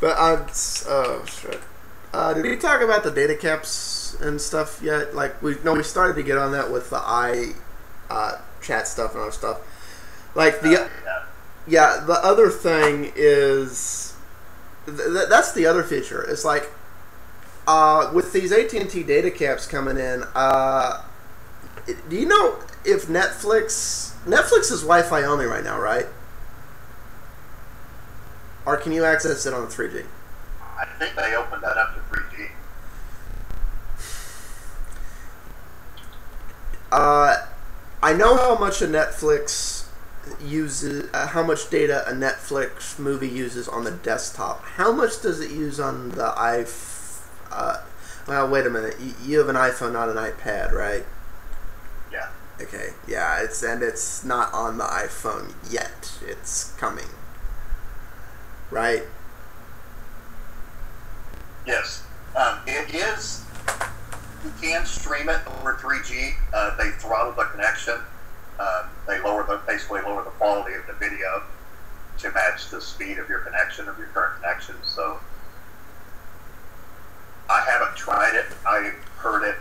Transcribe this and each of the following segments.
But oh shit. Did we talk about the data caps and stuff yet? Like we started to get on that with the chat stuff and other stuff. Like the the other thing is that's the other feature. It's like with these AT&T data caps coming in. Do you know if Netflix is Wi-Fi only right now, right? Or can you access it on 3G? I think they opened that up to 3G. I know how much a Netflix uses, how much data a Netflix movie uses on the desktop. How much does it use on the well, wait a minute. You have an iPhone, not an iPad, right? Yeah. Okay. Yeah. It's not on the iPhone yet. It's coming. Right? Yes. It is. You can stream it over 3G. They throttle the connection. They basically lower the quality of the video to match the speed of your connection, of your current connection. So I haven't tried it. I heard it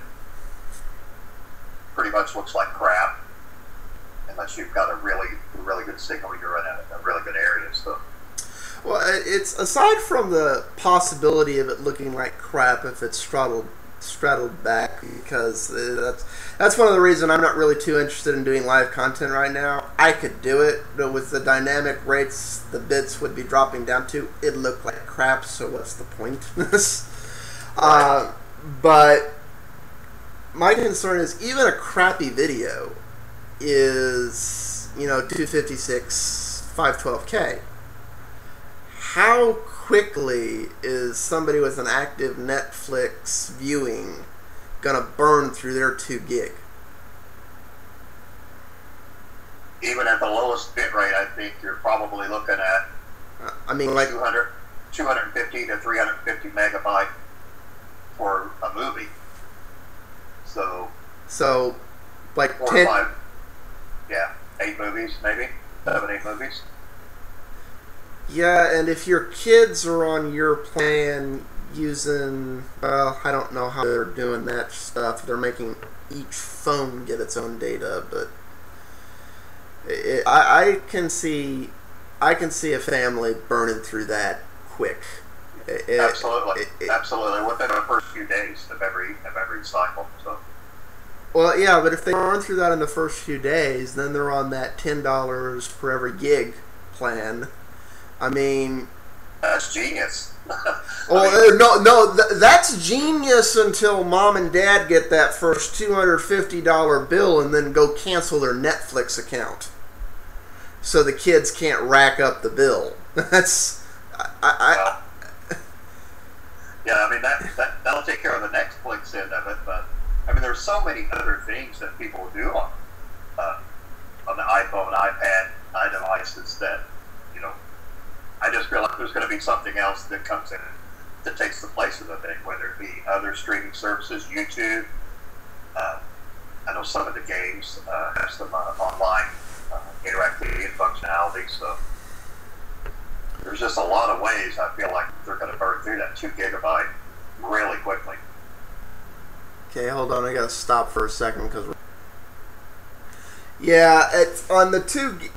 pretty much looks like crap unless you've got a really good signal, you're in a really good area. So. Well, it's aside from the possibility of it looking like crap if it's straddled back, because that's one of the reasons I'm not really too interested in doing live content right now. I could do it, but with the dynamic rates the bits would be dropping down to, it'd look like crap, so what's the point? But my concern is even a crappy video is, 256, 512K. How quickly is somebody with an active Netflix viewing gonna burn through their 2 gig? Even at the lowest bit rate, I think you're probably looking at like 250 to 350 megabyte for a movie. So like 4 10, or 5, 8 movies, maybe 7, 8 movies. Yeah, and if your kids are on your plan using, well, I don't know how they're doing that stuff. They're making each phone get its own data, but I can see a family burning through that quick. Absolutely, within the first few days of every cycle. So. Well, yeah, but if they burn through that in the first few days, then they're on that $10 per every gig plan. I mean, that's genius. That's genius until mom and dad get that first $250 bill and then go cancel their Netflix account, so the kids can't rack up the bill. That's yeah. I mean that'll take care of the Netflix end of it, but I mean there's so many other things that people do on the iPhone, iPad, iDevices that. I just feel like there's going to be something else that comes in that takes the place of the thing, whether it be other streaming services, YouTube. I know some of the games have some online interactivity and functionality, so there's just a lot of ways I feel like they're going to burn through that 2 gigabyte really quickly. Okay, hold on. I got to stop for a second because it's on the 2.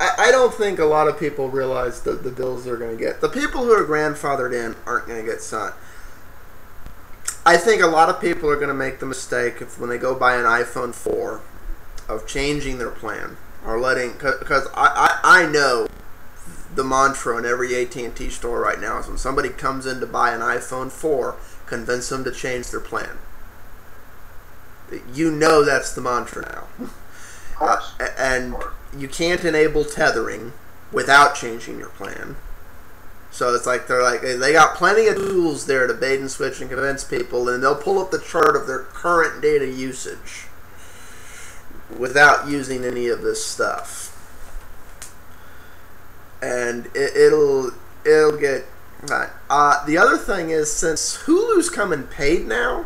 I don't think a lot of people realize the bills they're going to get. The people who are grandfathered in aren't going to get sent. I think a lot of people are going to make the mistake when they go buy an iPhone 4 of changing their plan or letting, because I know the mantra in every AT&T store right now is when somebody comes in to buy an iPhone 4, convince them to change their plan. You know that's the mantra now. Of course. And you can't enable tethering without changing your plan. So it's like they got plenty of tools there to bait and switch and convince people, and they'll pull up the chart of their current data usage without using any of this stuff. And it'll get the other thing is, since Hulu's coming paid now,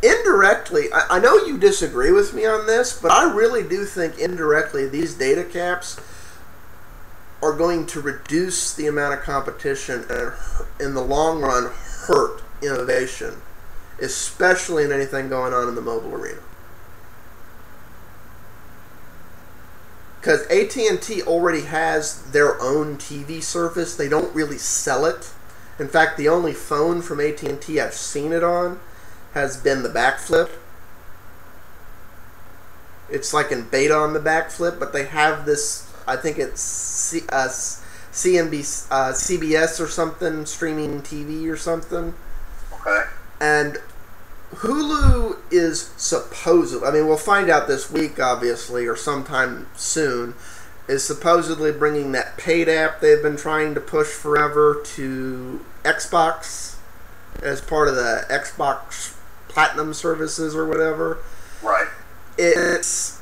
indirectly, I know you disagree with me on this, but I really do think indirectly these data caps are going to reduce the amount of competition and in the long run hurt innovation, especially in anything going on in the mobile arena. Because AT&T already has their own TV service. They don't really sell it. In fact, the only phone from AT&T I've seen it on has been the backflip. It's like in beta on the backflip, but they have this, I think it's CBS or something, streaming TV or something. Okay. And Hulu is supposedly, I mean, we'll find out this week, obviously, or sometime soon, is supposedly bringing that paid app they've been trying to push forever to Xbox as part of the Xbox Platinum services or whatever. Right. It's,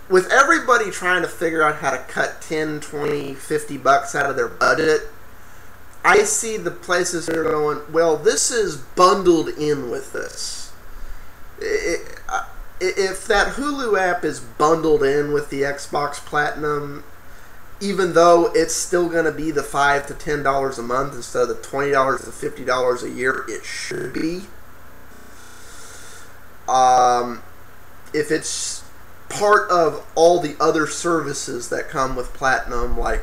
with everybody trying to figure out how to cut 10, 20, 50 bucks out of their budget, I see the places that are going, well, this is bundled in with this. If that Hulu app is bundled in with the Xbox Platinum, even though it's still going to be the $5 to $10 a month instead of the $20 to $50 a year, it should be. If it's part of all the other services that come with Platinum, like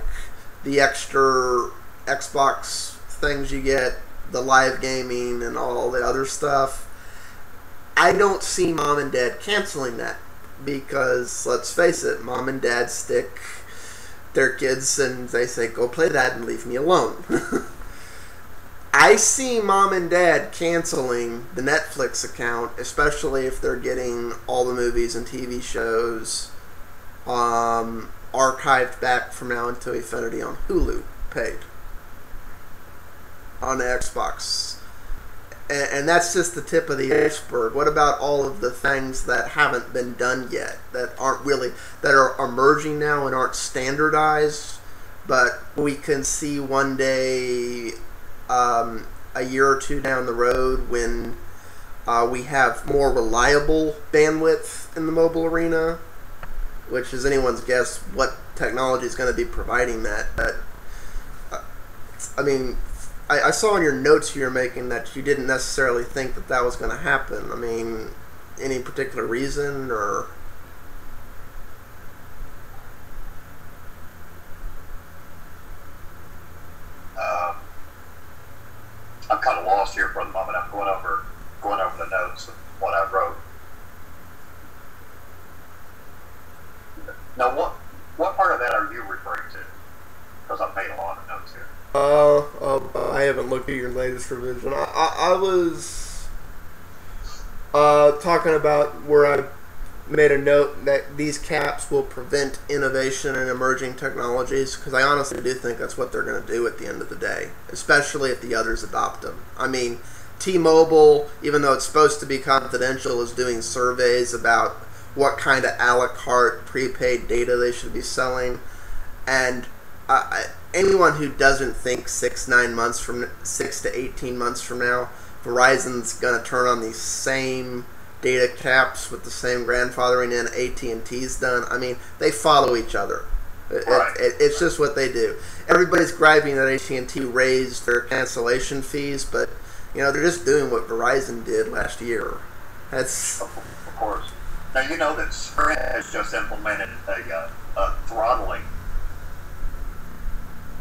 the extra Xbox things you get, the live gaming and all the other stuff, I don't see mom and dad canceling that, because let's face it, mom and dad stick their kids and they say, go play that and leave me alone. I see mom and dad canceling the Netflix account, especially if they're getting all the movies and TV shows archived back from now until infinity on Hulu, paid on the Xbox. And that's just the tip of the iceberg. What about all of the things that haven't been done yet, that aren't really, that are emerging now and aren't standardized, but we can see one day, a year or two down the road, when we have more reliable bandwidth in the mobile arena, which is anyone's guess what technology is going to be providing that. But I mean, I saw in your notes you were making that you didn't necessarily think that that was going to happen. I mean, any particular reason, or? I'm kind of lost here for the moment. I'm going over the notes of what I wrote. Now, what part of that are you referring to? Because I've made a lot of notes here. I haven't looked at your latest revision. I was talking about where I made a note that these caps will prevent innovation and emerging technologies, because I honestly do think that's what they're going to do at the end of the day, especially if the others adopt them. I mean, T-Mobile, even though it's supposed to be confidential, is doing surveys about what kind of a la carte prepaid data they should be selling, and anyone who doesn't think 6 to 18 months from now, Verizon's going to turn on these same data caps with the same grandfathering in AT&T's done. I mean, they follow each other. It's just what they do. Everybody's griping that AT&T raised their cancellation fees, but you know, they're just doing what Verizon did last year. That's of course. Now you know that Sprint has just implemented a throttling.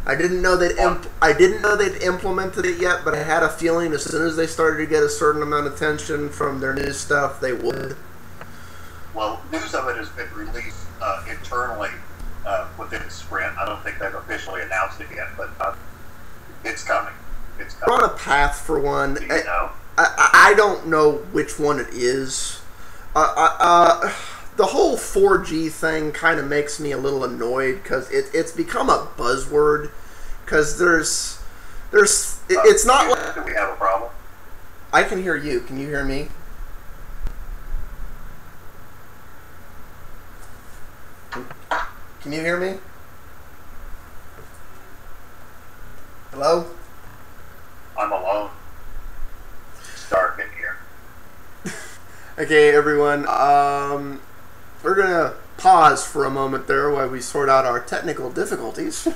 I didn't know they'd implemented it yet, but I had a feeling as soon as they started to get a certain amount of attention from their new stuff, they would. Well, news of it has been released internally within Sprint. I don't think they've officially announced it yet, but it's coming. It's coming. We're on a path for one. Do you know? I don't know which one it is. The whole 4G thing kind of makes me a little annoyed, because it's become a buzzword. Because it's not like... Do we have a problem? I can hear you. Can you hear me? Can you hear me? Hello? I'm alone. It's dark in here. Okay, everyone. We're going to pause for a moment there while we sort out our technical difficulties.